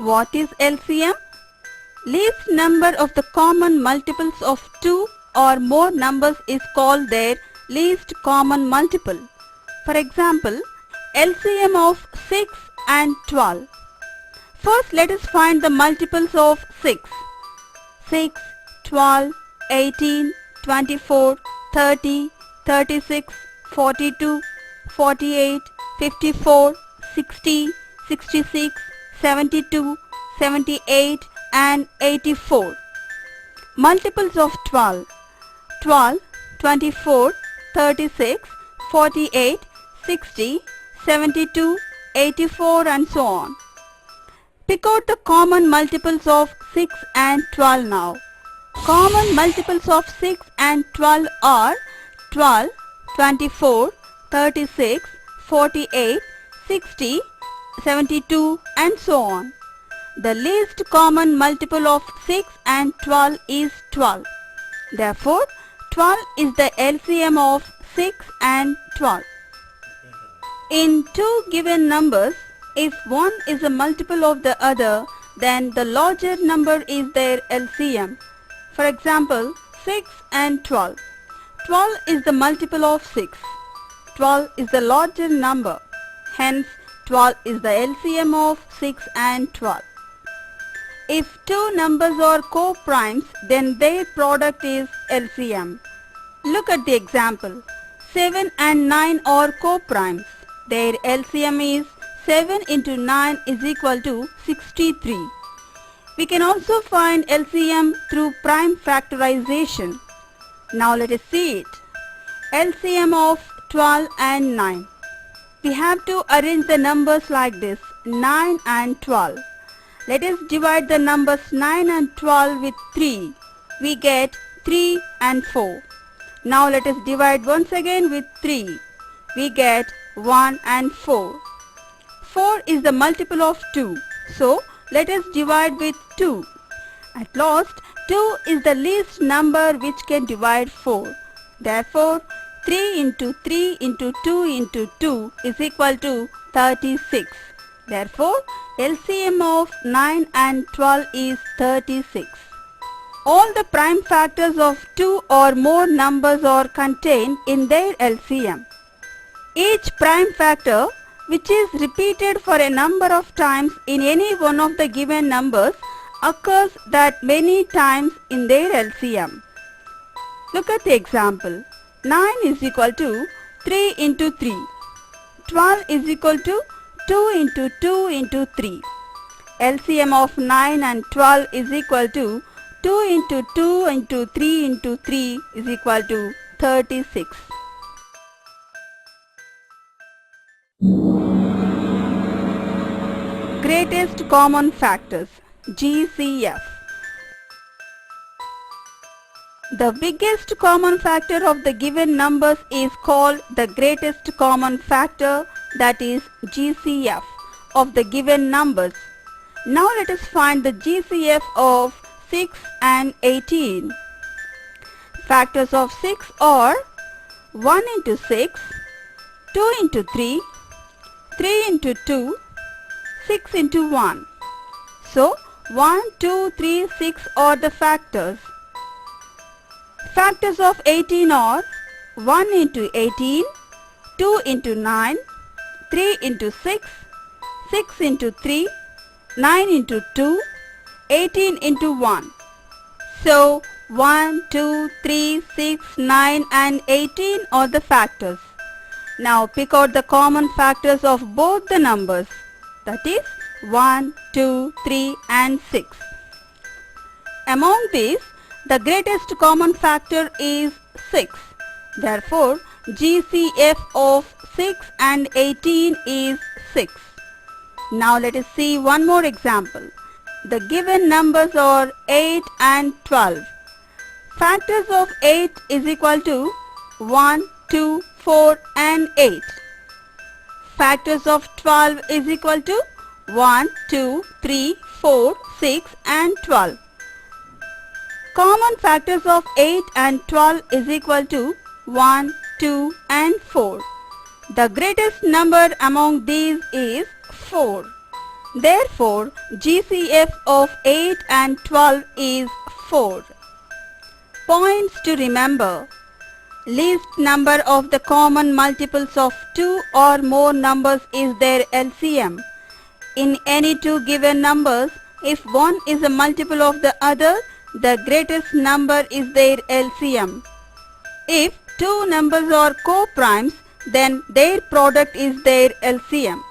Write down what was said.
What is LCM? Least number of the common multiples of 2 or more numbers is called their least common multiple. For example, LCM of 6 and 12. First let us find the multiples of 6. 6, 12, 18, 24, 30, 36, 42, 48, 54, 60, 66, 72, 78 and 84. Multiples of 12. 12, 24, 36, 48, 60, 72, 84 and so on. Pick out the common multiples of 6 and 12 now. Common multiples of 6 and 12 are 12, 24, 36, 48, 60, 72 and so on. The least common multiple of 6 and 12 is 12. Therefore, 12 is the LCM of 6 and 12. In two given numbers, if one is a multiple of the other, then the larger number is their LCM. For example, 6 and 12. 12 is the multiple of 6. 12 is the larger number. Hence, 12 is the LCM of 6 and 12. If two numbers are co-primes, then their product is LCM. Look at the example. 7 and 9 are co-primes. Their LCM is 7 into 9 is equal to 63. We can also find LCM through prime factorization. Now let us see it. LCM of 12 and 9. We have to arrange the numbers like this, 9 and 12. Let us divide the numbers 9 and 12 with 3. We get 3 and 4. Now let us divide once again with 3. We get 1 and 4. 4 is the multiple of 2. So let us divide with 2. At last, 2 is the least number which can divide 4. Therefore, 3 into 3 into 2 into 2 is equal to 36. Therefore, LCM of 9 and 12 is 36. All the prime factors of 2 or more numbers are contained in their LCM. Each prime factor which is repeated for a number of times in any one of the given numbers occurs that many times in their LCM. Look at the example. 9 is equal to 3 into 3. 12 is equal to 2 into 2 into 3. LCM of 9 and 12 is equal to 2 into 2 into 3 into 3 is equal to 36. Greatest common factors, GCF. The biggest common factor of the given numbers is called the greatest common factor, that is GCF, of the given numbers. Now let us find the GCF of 6 and 18. Factors of 6 are 1 into 6, 2 into 3, 3 into 2, 6 into 1. So 1, 2, 3, 6 are the factors. Factors of 18 are 1 into 18, 2 into 9, 3 into 6, 6 into 3, 9 into 2, 18 into 1. So 1, 2, 3, 6, 9 and 18 are the factors. Now pick out the common factors of both the numbers, that is 1, 2, 3 and 6. Among these, the greatest common factor is 6. Therefore, GCF of 6 and 18 is 6. Now let us see one more example. The given numbers are 8 and 12. Factors of 8 is equal to 1, 2, 4 and 8. Factors of 12 is equal to 1, 2, 3, 4, 6 and 12. Common factors of 8 and 12 is equal to 1, 2 and 4. The greatest number among these is 4. Therefore, GCF of 8 and 12 is 4. Points to remember. Least number of the common multiples of 2 or more numbers is their LCM. In any two given numbers, if one is a multiple of the other, the greatest number is their LCM. If two numbers are co-primes, then their product is their LCM.